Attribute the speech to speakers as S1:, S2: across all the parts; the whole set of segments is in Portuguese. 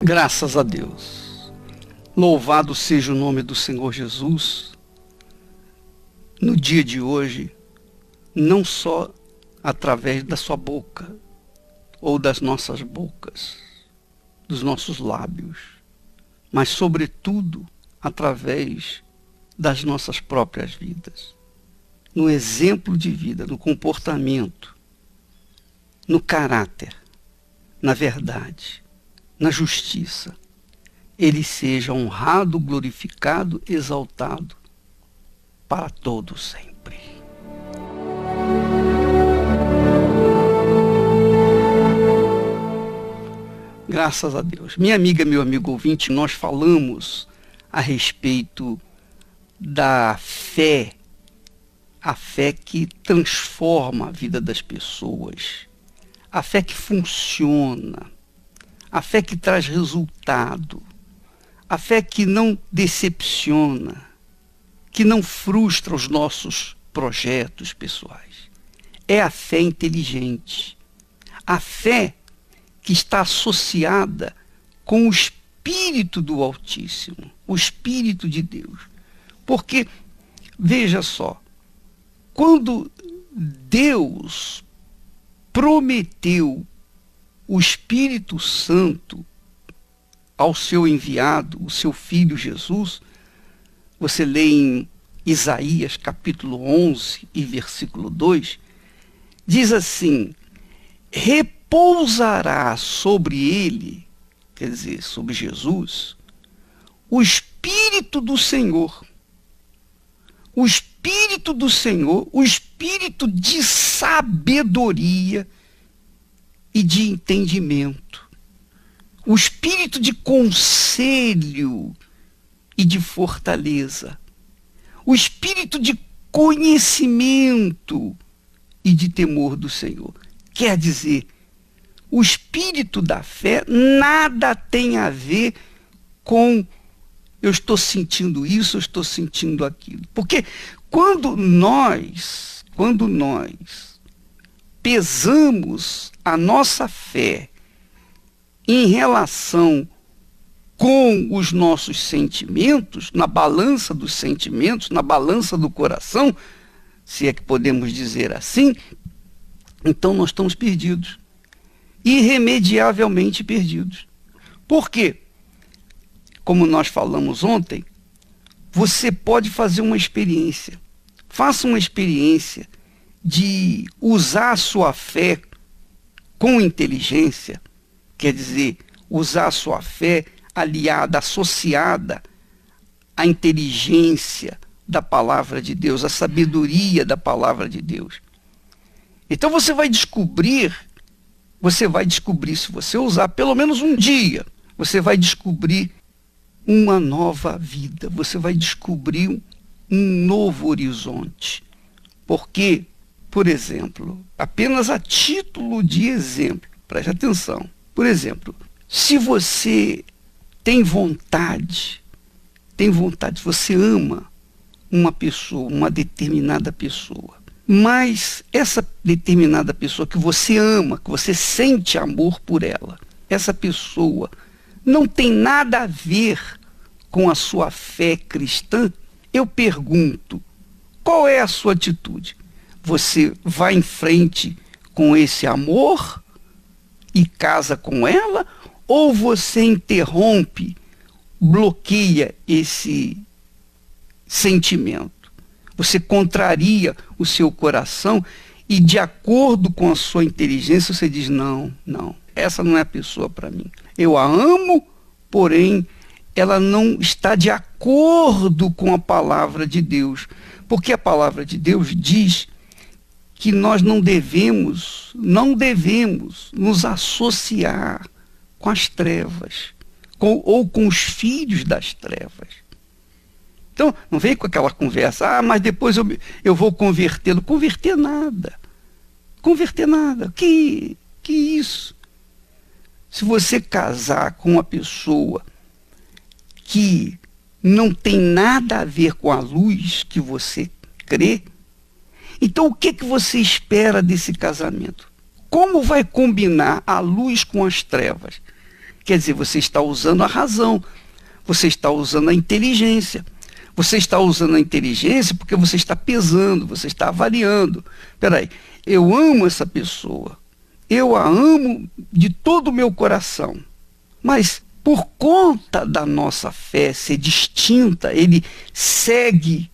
S1: Graças a Deus. Louvado seja o nome do Senhor Jesus. No dia de hoje, não só através da sua boca, ou das nossas bocas, dos nossos lábios, mas sobretudo através das nossas próprias vidas. No exemplo de vida, no comportamento, no caráter, na verdade, na justiça, ele seja honrado, glorificado, exaltado para todo sempre. Graças a Deus. Minha amiga, meu amigo ouvinte, nós falamos a respeito da fé, a fé que transforma a vida das pessoas, a fé que funciona, a fé que traz resultado, a fé que não decepciona, que não frustra os nossos projetos pessoais. É a fé inteligente, a fé que está associada com o Espírito do Altíssimo, o Espírito de Deus. Porque, veja só, quando Deus prometeu o Espírito Santo ao seu enviado, o seu Filho Jesus, você lê em Isaías capítulo 11 e versículo 2, diz assim: repousará sobre ele, quer dizer, sobre Jesus, o Espírito do Senhor. O Espírito do Senhor, o Espírito de sabedoria e de entendimento. O Espírito de conselho e de fortaleza. O Espírito de conhecimento e de temor do Senhor. Quer dizer, o Espírito da fé nada tem a ver com eu estou sentindo isso, eu estou sentindo aquilo. Porque quando nós pesamos a nossa fé em relação com os nossos sentimentos, na balança dos sentimentos, na balança do coração, se é que podemos dizer assim, então nós estamos perdidos. Irremediavelmente perdidos. Por quê? Como nós falamos ontem, você pode fazer uma experiência. Faça uma experiência de usar a sua fé com inteligência, quer dizer, usar a sua fé aliada, associada à inteligência da palavra de Deus, à sabedoria da palavra de Deus. Então você vai descobrir, se você usar pelo menos um dia, você vai descobrir uma nova vida, você vai descobrir um novo horizonte. Porque, por exemplo, apenas a título de exemplo, preste atenção, por exemplo, se você tem vontade, você ama uma pessoa, uma determinada pessoa, mas essa determinada pessoa que você ama, que você sente amor por ela, essa pessoa não tem nada a ver com a sua fé cristã, eu pergunto, qual é a sua atitude? Você vai em frente com esse amor e casa com ela? Ou você interrompe, bloqueia esse sentimento? Você contraria o seu coração e, de acordo com a sua inteligência, você diz, não, essa não é a pessoa para mim. Eu a amo, porém, ela não está de acordo com a palavra de Deus. Porque a palavra de Deus diz que nós não devemos nos associar com as trevas, ou com os filhos das trevas. Então, não vem com aquela conversa, mas depois eu vou convertê-lo. Converter nada. Que isso? Se você casar com uma pessoa que não tem nada a ver com a luz que você crê, então o que você espera desse casamento? Como vai combinar a luz com as trevas? Quer dizer, você está usando a razão, você está usando a inteligência. Você está usando a inteligência porque você está pesando, você está avaliando. Espera aí, eu amo essa pessoa, eu a amo de todo o meu coração, mas por conta da nossa fé ser distinta, ele segue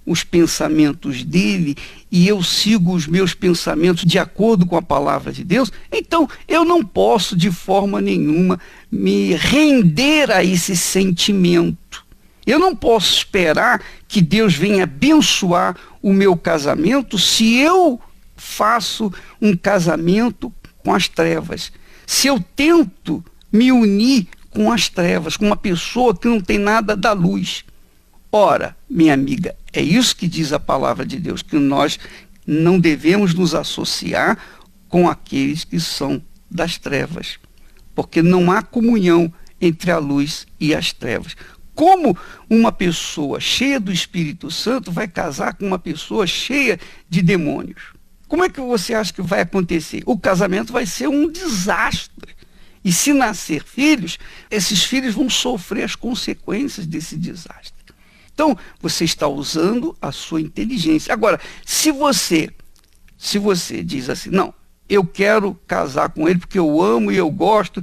S1: os pensamentos dele e eu sigo os meus pensamentos de acordo com a palavra de Deus, então eu não posso de forma nenhuma me render a esse sentimento. Eu não posso esperar que Deus venha abençoar o meu casamento se eu faço um casamento com as trevas. Se eu tento me unir com as trevas, com uma pessoa que não tem nada da luz. Ora, minha amiga, é isso que diz a palavra de Deus, que nós não devemos nos associar com aqueles que são das trevas, porque não há comunhão entre a luz e as trevas. Como uma pessoa cheia do Espírito Santo vai casar com uma pessoa cheia de demônios? Como é que você acha que vai acontecer? O casamento vai ser um desastre. E se nascer filhos, esses filhos vão sofrer as consequências desse desastre. Então, você está usando a sua inteligência. Agora, se você diz assim, não, eu quero casar com ele porque eu amo e eu gosto,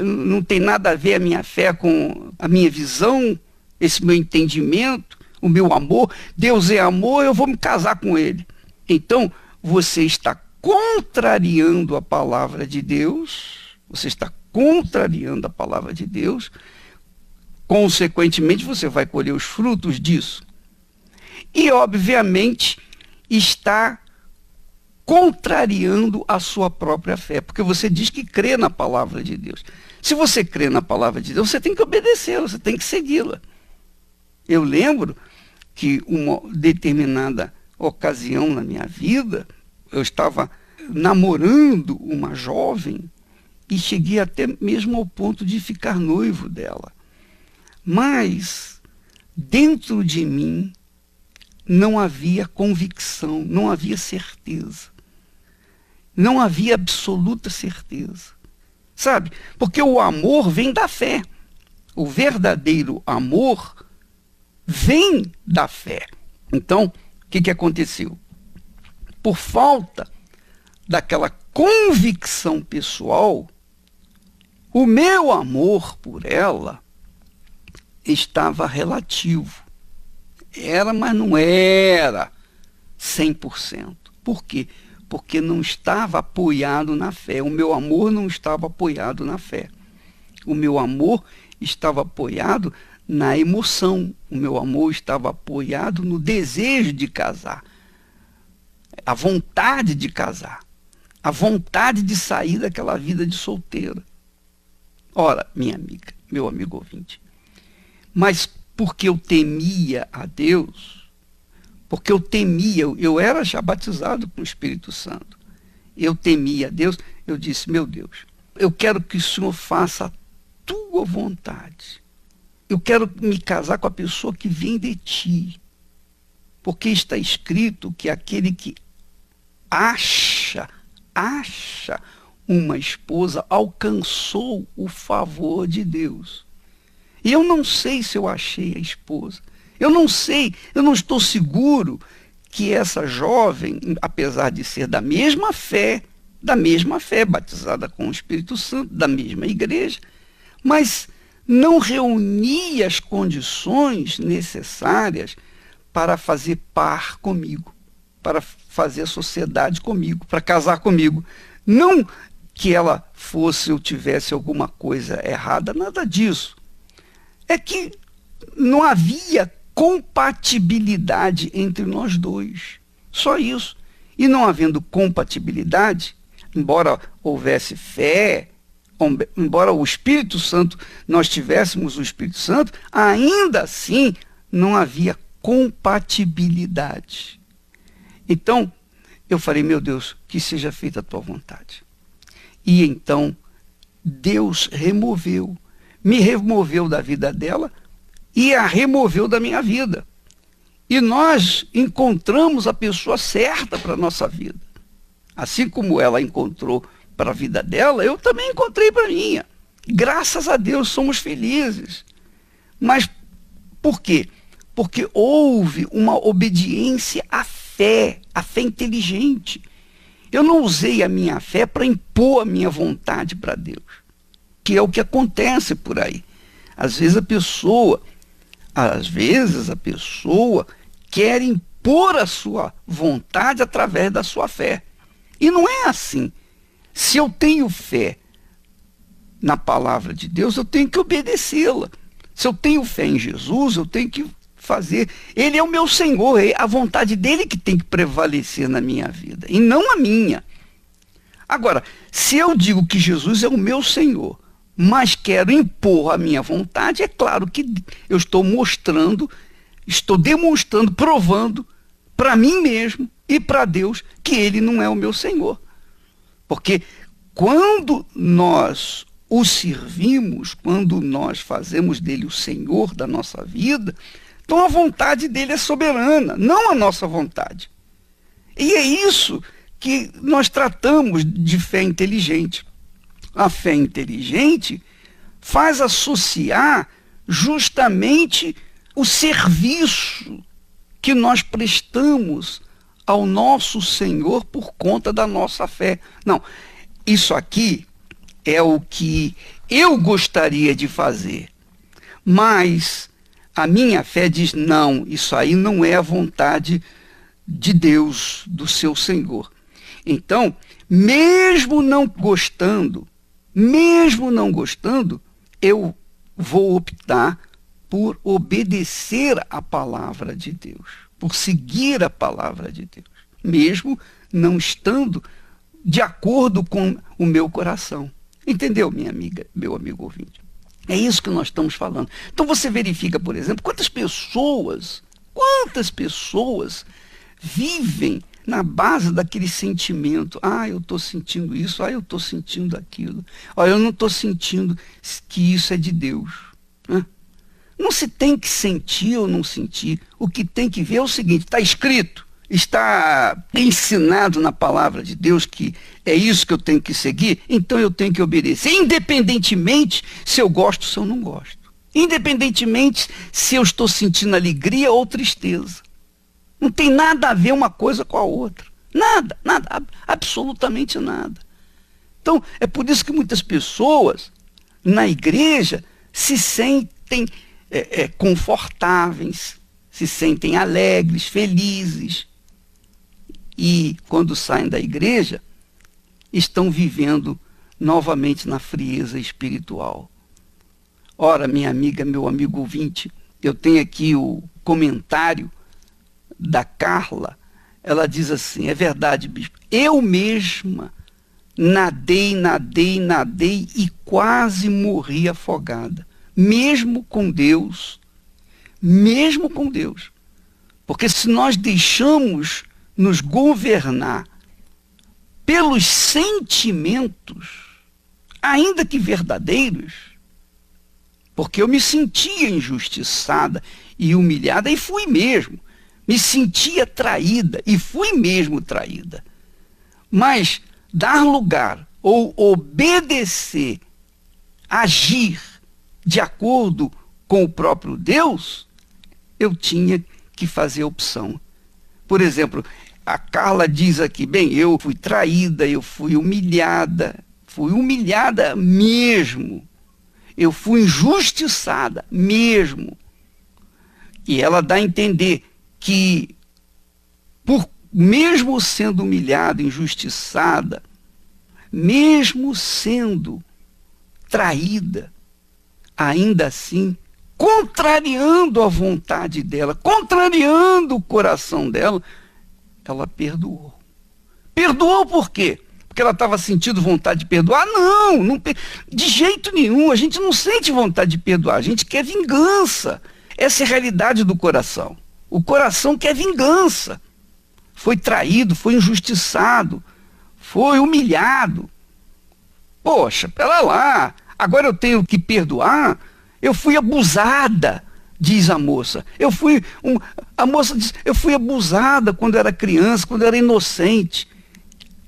S1: não tem nada a ver a minha fé com a minha visão, esse meu entendimento, o meu amor, Deus é amor, eu vou me casar com ele. Então, você está contrariando a palavra de Deus, consequentemente você vai colher os frutos disso. E, obviamente, está contrariando a sua própria fé, porque você diz que crê na palavra de Deus. Se você crê na palavra de Deus, você tem que obedecê-la, você tem que segui-la. Eu lembro que uma determinada ocasião na minha vida, eu estava namorando uma jovem e cheguei até mesmo ao ponto de ficar noivo dela. Mas, dentro de mim, não havia convicção, não havia certeza. Não havia absoluta certeza. Sabe? Porque o amor vem da fé. O verdadeiro amor vem da fé. Então, o que aconteceu? Por falta daquela convicção pessoal, o meu amor por ela estava relativo. Era, mas não era 100%. Por quê? Porque não estava apoiado na fé. O meu amor não estava apoiado na fé. O meu amor estava apoiado na emoção. O meu amor estava apoiado no desejo de casar. A vontade de casar. A vontade de sair daquela vida de solteira. Ora, minha amiga, meu amigo ouvinte, mas porque eu temia a Deus, porque eu era já batizado com o Espírito Santo, eu temia a Deus, eu disse, meu Deus, eu quero que o Senhor faça a tua vontade. Eu quero me casar com a pessoa que vem de ti, porque está escrito que aquele que acha uma esposa alcançou o favor de Deus. E eu não sei se eu achei a esposa. Eu não sei, eu não estou seguro que essa jovem, apesar de ser da mesma fé, batizada com o Espírito Santo, da mesma igreja, mas não reunia as condições necessárias para fazer par comigo, para fazer sociedade comigo, para casar comigo. Não que ela fosse ou tivesse alguma coisa errada, nada disso. É que não havia compatibilidade entre nós dois. Só isso. E não havendo compatibilidade, embora houvesse fé, embora o Espírito Santo, nós tivéssemos o Espírito Santo, ainda assim não havia compatibilidade. Então, eu falei, meu Deus, que seja feita a tua vontade. E então, Deus me removeu da vida dela e a removeu da minha vida. E nós encontramos a pessoa certa para a nossa vida. Assim como ela encontrou para a vida dela, eu também encontrei para a minha. Graças a Deus somos felizes. Mas por quê? Porque houve uma obediência à fé, a fé inteligente. Eu não usei a minha fé para impor a minha vontade para Deus, que é o que acontece por aí. Às vezes a pessoa quer impor a sua vontade através da sua fé. E não é assim. Se eu tenho fé na palavra de Deus, eu tenho que obedecê-la. Se eu tenho fé em Jesus, eu tenho que fazer. Ele é o meu Senhor, é a vontade dele que tem que prevalecer na minha vida, e não a minha. Agora, se eu digo que Jesus é o meu Senhor, mas quero impor a minha vontade, é claro que eu estou demonstrando, provando para mim mesmo e para Deus que ele não é o meu Senhor. Porque quando nós o servimos, quando nós fazemos dele o Senhor da nossa vida, então a vontade dele é soberana, não a nossa vontade. E é isso que nós tratamos de fé inteligente. A fé inteligente faz associar justamente o serviço que nós prestamos ao nosso Senhor por conta da nossa fé. Não, isso aqui é o que eu gostaria de fazer, mas a minha fé diz, não, isso aí não é a vontade de Deus, do seu Senhor. Então, mesmo não gostando, eu vou optar por obedecer a palavra de Deus, por seguir a palavra de Deus, mesmo não estando de acordo com o meu coração. Entendeu, minha amiga, meu amigo ouvinte? É isso que nós estamos falando. Então você verifica, por exemplo, quantas pessoas vivem na base daquele sentimento. Ah, eu estou sentindo isso, eu estou sentindo aquilo. Eu não estou sentindo que isso é de Deus. Não se tem que sentir ou não sentir. O que tem que ver é o seguinte, está escrito, está ensinado na palavra de Deus que é isso que eu tenho que seguir, então eu tenho que obedecer, independentemente se eu gosto ou se eu não gosto. Independentemente se eu estou sentindo alegria ou tristeza. Não tem nada a ver uma coisa com a outra. Nada, absolutamente nada. Então, é por isso que muitas pessoas na igreja se sentem confortáveis, se sentem alegres, felizes. E quando saem da igreja, estão vivendo novamente na frieza espiritual. Ora, minha amiga, meu amigo ouvinte, eu tenho aqui o comentário da Carla. Ela diz assim, é verdade, bispo, eu mesma nadei e quase morri afogada, mesmo com Deus. Porque se nós deixamos nos governar pelos sentimentos, ainda que verdadeiros, porque eu me sentia injustiçada e humilhada, e fui mesmo. Me sentia traída, e fui mesmo traída. Mas dar lugar ou obedecer, agir de acordo com o próprio Deus, eu tinha que fazer opção. Por exemplo, a Carla diz aqui, bem, eu fui traída, eu fui humilhada mesmo. Eu fui injustiçada mesmo. E ela dá a entender que, mesmo sendo humilhada, injustiçada, mesmo sendo traída, ainda assim, contrariando a vontade dela, contrariando o coração dela, ela perdoou. Perdoou por quê? Porque ela estava sentindo vontade de perdoar? Não, de jeito nenhum. A gente não sente vontade de perdoar, a gente quer vingança. Essa é a realidade do coração. O coração quer vingança. Foi traído, foi injustiçado, foi humilhado. Poxa, pera lá, agora eu tenho que perdoar? Eu fui abusada, diz a moça. A moça diz, eu fui abusada quando era criança, quando era inocente.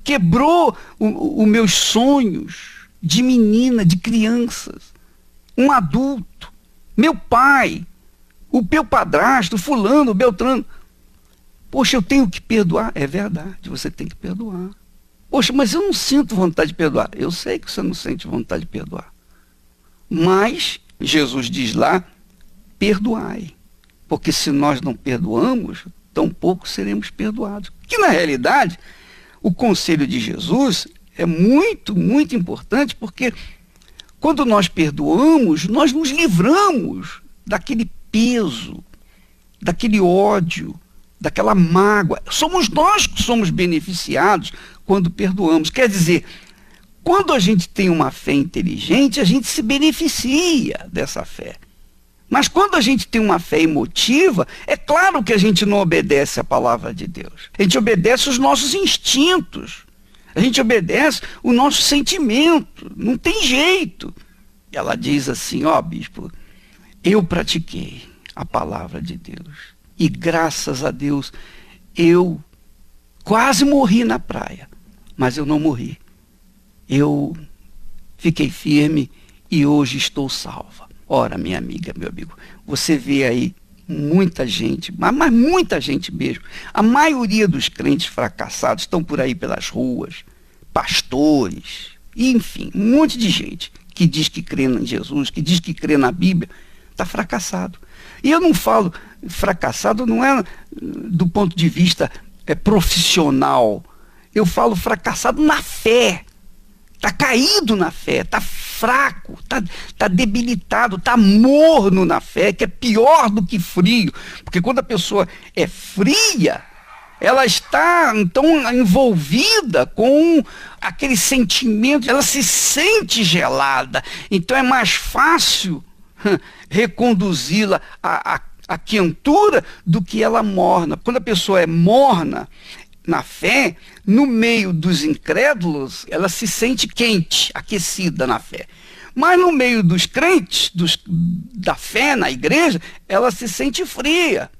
S1: quebrou os meus sonhos de menina, de crianças, um adulto, meu pai, o meu padrasto, fulano, beltrano. Poxa, eu tenho que perdoar. É verdade, você tem que perdoar. Poxa, mas eu não sinto vontade de perdoar. Eu sei que você não sente vontade de perdoar. Mas, Jesus diz lá, perdoai. Porque se nós não perdoamos, tampouco seremos perdoados. Que na realidade, o conselho de Jesus é muito, muito importante, porque quando nós perdoamos, nós nos livramos daquele peso, daquele ódio, daquela mágoa. Somos nós que somos beneficiados quando perdoamos. Quer dizer, quando a gente tem uma fé inteligente, a gente se beneficia dessa fé. Mas quando a gente tem uma fé emotiva, é claro que a gente não obedece à palavra de Deus. A gente obedece os nossos instintos. A gente obedece o nosso sentimento. Não tem jeito. Ela diz assim, ó, bispo, eu pratiquei a palavra de Deus. E graças a Deus, eu quase morri na praia. Mas eu não morri. Eu fiquei firme e hoje estou salva. Ora, minha amiga, meu amigo, você vê aí muita gente, mas muita gente mesmo. A maioria dos crentes fracassados estão por aí pelas ruas, pastores, enfim, um monte de gente que diz que crê em Jesus, que diz que crê na Bíblia, está fracassado. E eu não falo fracassado, não é do ponto de vista profissional. Eu falo fracassado na fé. Está caído na fé, está fraco, está debilitado, está morno na fé, que é pior do que frio. Porque quando a pessoa é fria, ela está, então, envolvida com aquele sentimento, ela se sente gelada. Então é mais fácil reconduzi-la à quentura do que ela morna. Quando a pessoa é morna na fé, no meio dos incrédulos, ela se sente quente, aquecida na fé. Mas no meio dos crentes, da fé na igreja, ela se sente fria.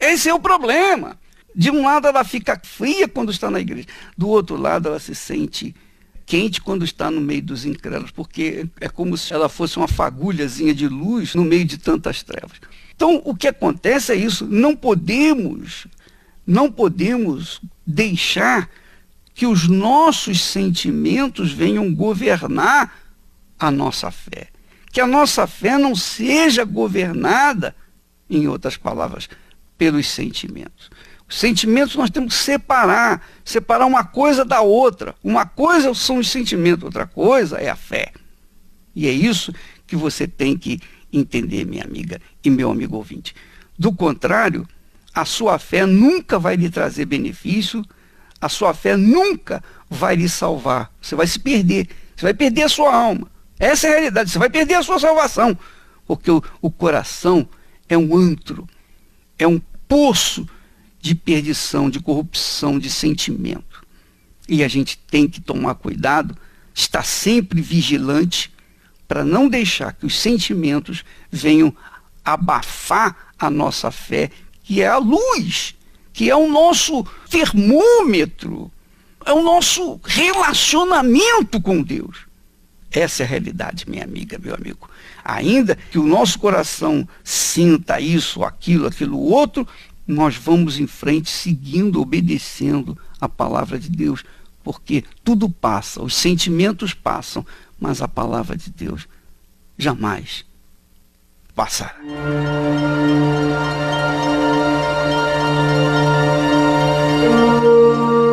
S1: Esse é o problema. De um lado ela fica fria quando está na igreja, do outro lado ela se sente quente quando está no meio dos incrédulos, porque é como se ela fosse uma fagulhazinha de luz no meio de tantas trevas. Então, o que acontece é isso, não podemos deixar que os nossos sentimentos venham governar a nossa fé. Que a nossa fé não seja governada, em outras palavras, pelos sentimentos. Os sentimentos nós temos que separar uma coisa da outra. Uma coisa são os sentimentos, outra coisa é a fé. E é isso que você tem que entender, minha amiga e meu amigo ouvinte. Do contrário, a sua fé nunca vai lhe trazer benefício, a sua fé nunca vai lhe salvar. Você vai se perder, você vai perder a sua alma. Essa é a realidade, você vai perder a sua salvação. Porque o coração é um antro, é um poço de perdição, de corrupção, de sentimento. E a gente tem que tomar cuidado, estar sempre vigilante, para não deixar que os sentimentos venham abafar a nossa fé, que é a luz, que é o nosso termômetro, é o nosso relacionamento com Deus. Essa é a realidade, minha amiga, meu amigo. Ainda que o nosso coração sinta isso, aquilo outro, nós vamos em frente seguindo, obedecendo a palavra de Deus, porque tudo passa, os sentimentos passam, mas a palavra de Deus jamais passará.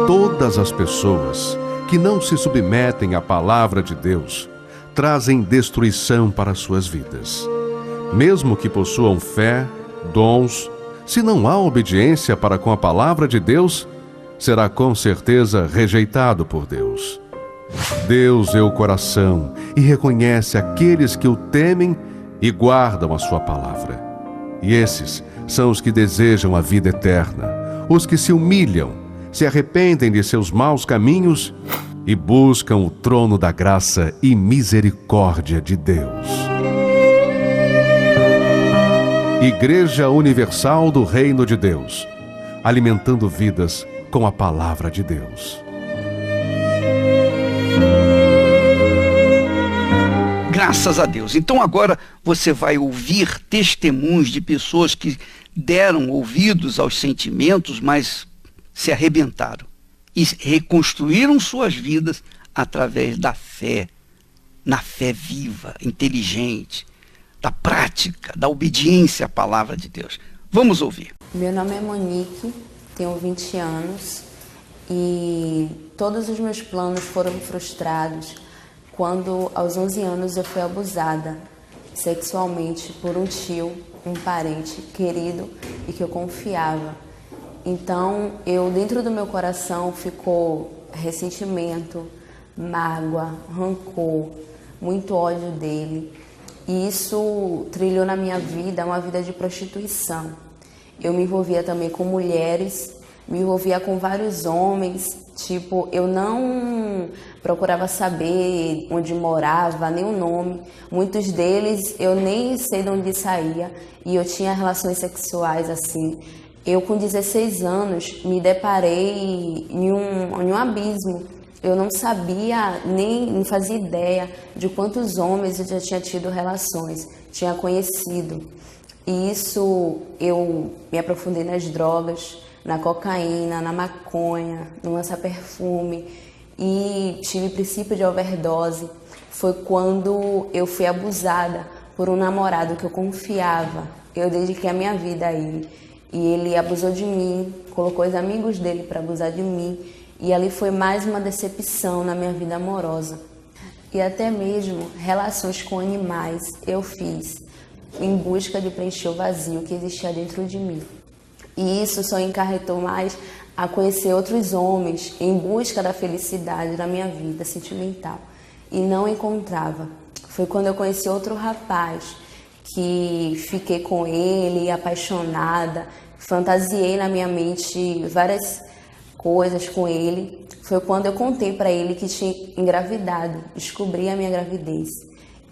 S2: Todas as pessoas que não se submetem à palavra de Deus trazem destruição para suas vidas. Mesmo que possuam fé, dons, se não há obediência para com a palavra de Deus, será com certeza rejeitado por Deus. Deus é o coração e reconhece aqueles que o temem e guardam a sua palavra. E esses são os que desejam a vida eterna, os que se humilham, se arrependem de seus maus caminhos e buscam o trono da graça e misericórdia de Deus. Igreja Universal do Reino de Deus, alimentando vidas com a palavra de Deus.
S1: Graças a Deus. Então agora você vai ouvir testemunhos de pessoas que deram ouvidos aos sentimentos, mas se arrebentaram e reconstruíram suas vidas através da fé, na fé viva, inteligente, da prática, da obediência à palavra de Deus. Vamos ouvir.
S3: Meu nome é Monique, tenho 20 anos e todos os meus planos foram frustrados quando, aos 11 anos, eu fui abusada sexualmente por um tio, um parente querido e que eu confiava. Então, dentro do meu coração ficou ressentimento, mágoa, rancor, muito ódio dele. E isso trilhou na minha vida uma vida de prostituição. Eu me envolvia também com mulheres, me envolvia com vários homens. Tipo, eu não procurava saber onde morava, nem o nome. Muitos deles eu nem sei de onde saía e eu tinha relações sexuais assim. Eu, com 16 anos, me deparei em um abismo. Eu não sabia, nem fazia ideia de quantos homens eu já tinha tido relações, tinha conhecido. E isso, eu me aprofundei nas drogas, na cocaína, na maconha, no lança-perfume e tive princípio de overdose. Foi quando eu fui abusada por um namorado que eu confiava. Eu dediquei a minha vida a ele e ele abusou de mim, colocou os amigos dele para abusar de mim e ali foi mais uma decepção na minha vida amorosa. E até mesmo relações com animais eu fiz em busca de preencher o vazio que existia dentro de mim. E isso só encarretou mais a conhecer outros homens em busca da felicidade na minha vida sentimental. E não encontrava. Foi quando eu conheci outro rapaz que fiquei com ele, apaixonada, fantasiei na minha mente várias coisas com ele. Foi quando eu contei para ele que tinha engravidado, descobri a minha gravidez.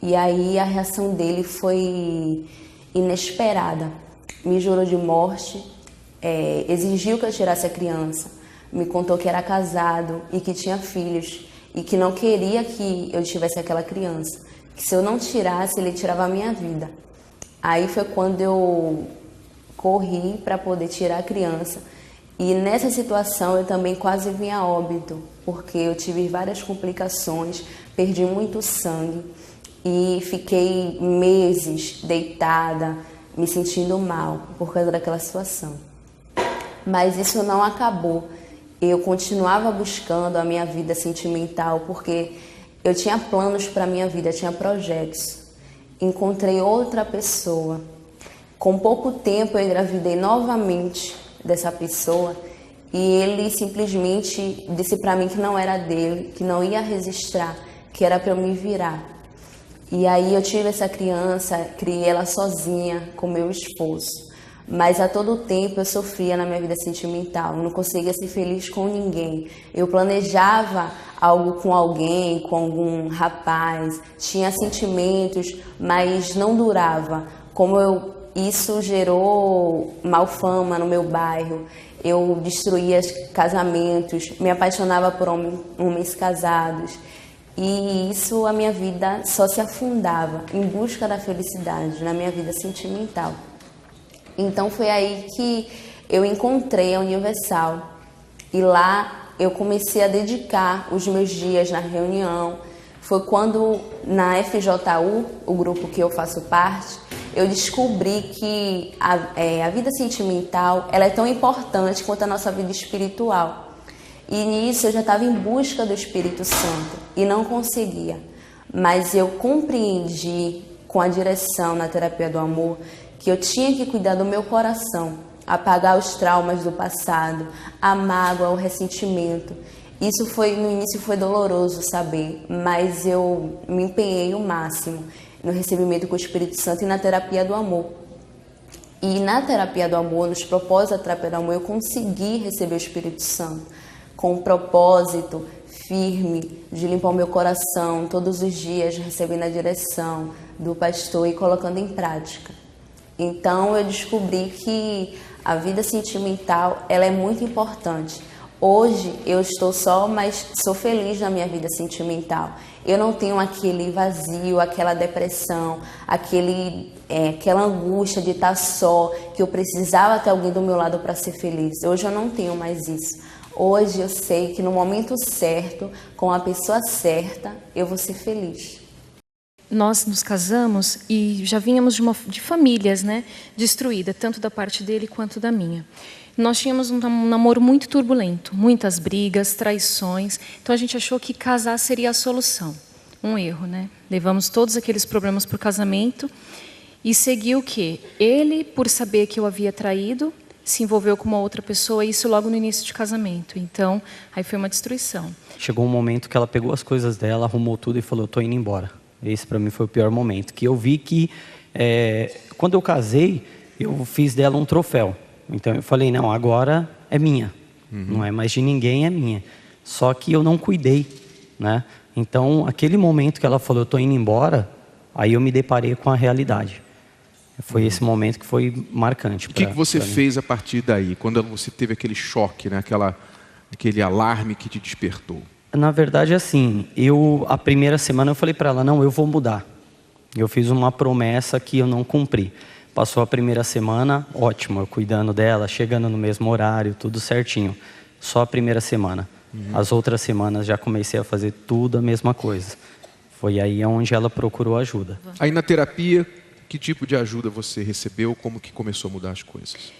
S3: E aí a reação dele foi inesperada. Me jurou de morte, exigiu que eu tirasse a criança, me contou que era casado e que tinha filhos e que não queria que eu tivesse aquela criança, que se eu não tirasse, ele tirava a minha vida. Aí foi quando eu corri para poder tirar a criança e nessa situação eu também quase vim a óbito, porque eu tive várias complicações, perdi muito sangue e fiquei meses deitada, me sentindo mal por causa daquela situação. Mas isso não acabou. Eu continuava buscando a minha vida sentimental porque eu tinha planos para a minha vida, tinha projetos. Encontrei outra pessoa. Com pouco tempo eu engravidei novamente dessa pessoa e ele simplesmente disse para mim que não era dele, que não ia registrar, que era para eu me virar. E aí eu tive essa criança, criei ela sozinha, com meu esposo. Mas a todo tempo eu sofria na minha vida sentimental, eu não conseguia ser feliz com ninguém. Eu planejava algo com alguém, com algum rapaz, tinha sentimentos, mas não durava. Isso gerou mal fama no meu bairro, eu destruía casamentos, me apaixonava por homens casados. E isso, a minha vida só se afundava em busca da felicidade na minha vida sentimental. Então foi aí que eu encontrei a Universal e lá eu comecei a dedicar os meus dias na reunião. Foi quando na FJU, o grupo que eu faço parte, eu descobri que a vida sentimental ela é tão importante quanto a nossa vida espiritual. E nisso eu já estava em busca do Espírito Santo e não conseguia. Mas eu compreendi com a direção na terapia do amor que eu tinha que cuidar do meu coração, apagar os traumas do passado, a mágoa, o ressentimento. Isso no início foi doloroso saber, mas eu me empenhei o máximo no recebimento com o Espírito Santo e na terapia do amor. E na terapia do amor, nos propósitos da terapia do amor, eu consegui receber o Espírito Santo com um propósito firme de limpar o meu coração todos os dias, recebendo a direção do pastor e colocando em prática. Então eu descobri que a vida sentimental ela é muito importante. Hoje eu estou só, mas sou feliz na minha vida sentimental. Eu não tenho aquele vazio, aquela depressão, aquela angústia de estar só, que eu precisava ter alguém do meu lado para ser feliz. Hoje eu não tenho mais isso. Hoje eu sei que no momento certo, com a pessoa certa, eu vou ser feliz.
S4: Nós nos casamos e já vínhamos de famílias, né, destruídas, tanto da parte dele quanto da minha. Nós tínhamos um namoro muito turbulento, muitas brigas, traições. Então a gente achou que casar seria a solução. Um erro, né? Levamos todos aqueles problemas para o casamento e seguiu o quê? Ele, por saber que eu havia traído, se envolveu com uma outra pessoa, e isso logo no início de casamento. Então, aí foi uma destruição.
S5: Chegou um momento que ela pegou as coisas dela, arrumou tudo e falou, tô indo embora. Esse para mim foi o pior momento, que eu vi que quando eu casei, eu fiz dela um troféu. Então eu falei, não, agora é minha, não é mais de ninguém, é minha. Só que eu não cuidei, né? Então aquele momento que ela falou, eu tô indo embora, aí eu me deparei com a realidade. Foi esse momento que foi marcante.
S6: O que você fez a partir daí, quando você teve aquele choque, né? Aquele alarme que te despertou?
S5: Na verdade, assim, a primeira semana eu falei para ela, não, eu vou mudar. Eu fiz uma promessa que eu não cumpri. Passou a primeira semana, ótimo, eu cuidando dela, chegando no mesmo horário, tudo certinho. Só a primeira semana. As outras semanas já comecei a fazer tudo a mesma coisa. Foi aí onde ela procurou ajuda.
S6: Aí na terapia, que tipo de ajuda você recebeu? Como que começou a mudar as coisas?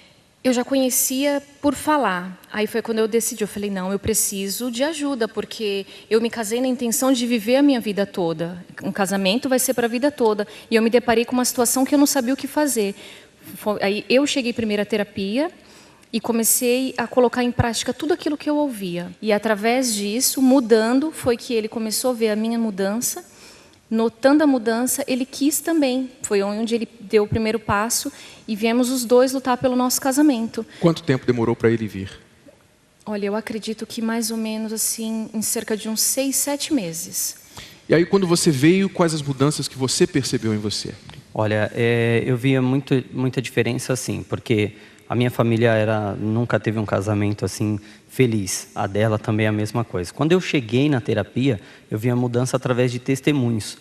S4: Eu já conhecia por falar. Aí foi quando eu decidi, eu falei, não, eu preciso de ajuda, porque eu me casei na intenção de viver a minha vida toda. Um casamento vai ser para a vida toda. E eu me deparei com uma situação que eu não sabia o que fazer. Aí eu cheguei primeiro à terapia e comecei a colocar em prática tudo aquilo que eu ouvia. E através disso, mudando, foi que ele começou a ver a minha mudança. Notando a mudança, ele quis também. Foi onde ele deu o primeiro passo e viemos os dois lutar pelo nosso casamento.
S6: Quanto tempo demorou para ele vir?
S4: Olha, eu acredito que mais ou menos assim, em cerca de uns 6, 7 meses.
S6: E aí quando você veio, quais as mudanças que você percebeu em você?
S5: Olha, eu via muita diferença assim, porque a minha família nunca teve um casamento assim feliz. A dela também é a mesma coisa. Quando eu cheguei na terapia, eu vi a mudança através de testemunhos.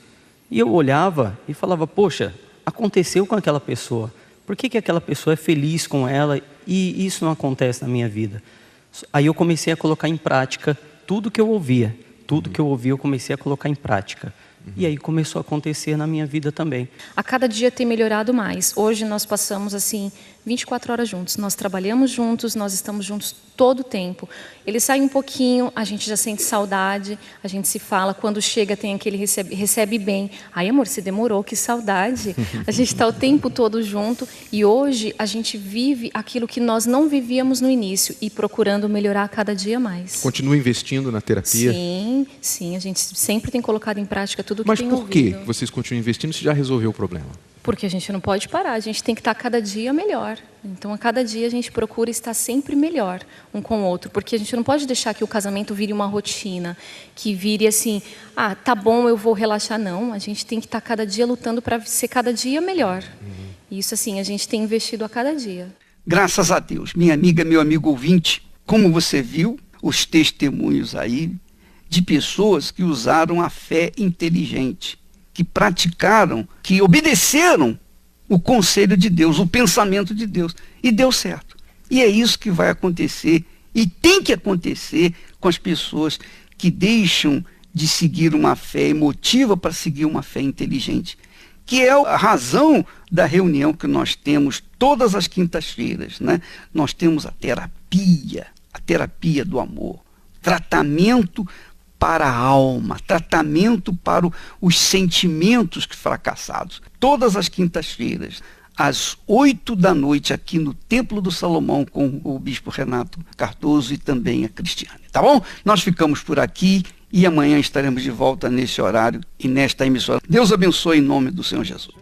S5: E eu olhava e falava, poxa, aconteceu com aquela pessoa. Por que aquela pessoa é feliz com ela e isso não acontece na minha vida? Aí eu comecei a colocar em prática tudo que eu ouvia. Tudo que eu ouvia eu comecei a colocar em prática. E aí começou a acontecer na minha vida também.
S4: A cada dia tem melhorado mais. Hoje nós passamos assim 24 horas juntos. Nós trabalhamos juntos, nós estamos juntos todo o tempo. Ele sai um pouquinho, a gente já sente saudade, a gente se fala. Quando chega tem aquele recebe bem. Ai, amor, você demorou, que saudade. A gente está o tempo todo junto e hoje a gente vive aquilo que nós não vivíamos no início e procurando melhorar a cada dia mais.
S6: Continua investindo na terapia?
S4: Sim, a gente sempre tem colocado em prática tudo o que
S6: Mas
S4: tem
S6: por
S4: ouvido.
S6: que vocês continuam investindo se já resolveu o problema?
S4: Porque a gente não pode parar, a gente tem que estar cada dia melhor. Então, a cada dia a gente procura estar sempre melhor um com o outro, porque a gente não pode deixar que o casamento vire uma rotina, que vire assim, tá bom, eu vou relaxar. Não, a gente tem que estar cada dia lutando para ser cada dia melhor. E isso assim, a gente tem investido a cada dia.
S1: Graças a Deus, minha amiga, meu amigo ouvinte, como você viu, os testemunhos aí de pessoas que usaram a fé inteligente, que praticaram, que obedeceram o conselho de Deus, o pensamento de Deus, e deu certo. E é isso que vai acontecer, e tem que acontecer com as pessoas que deixam de seguir uma fé emotiva para seguir uma fé inteligente, que é a razão da reunião que nós temos todas as quintas-feiras, né? Nós temos a terapia do amor, tratamento para a alma, tratamento para os sentimentos fracassados. Todas as quintas-feiras, às 8 da noite, aqui no Templo do Salomão, com o Bispo Renato Cardoso e também a Cristiane. Tá bom? Nós ficamos por aqui e amanhã estaremos de volta nesse horário e nesta emissora. Deus abençoe em nome do Senhor Jesus.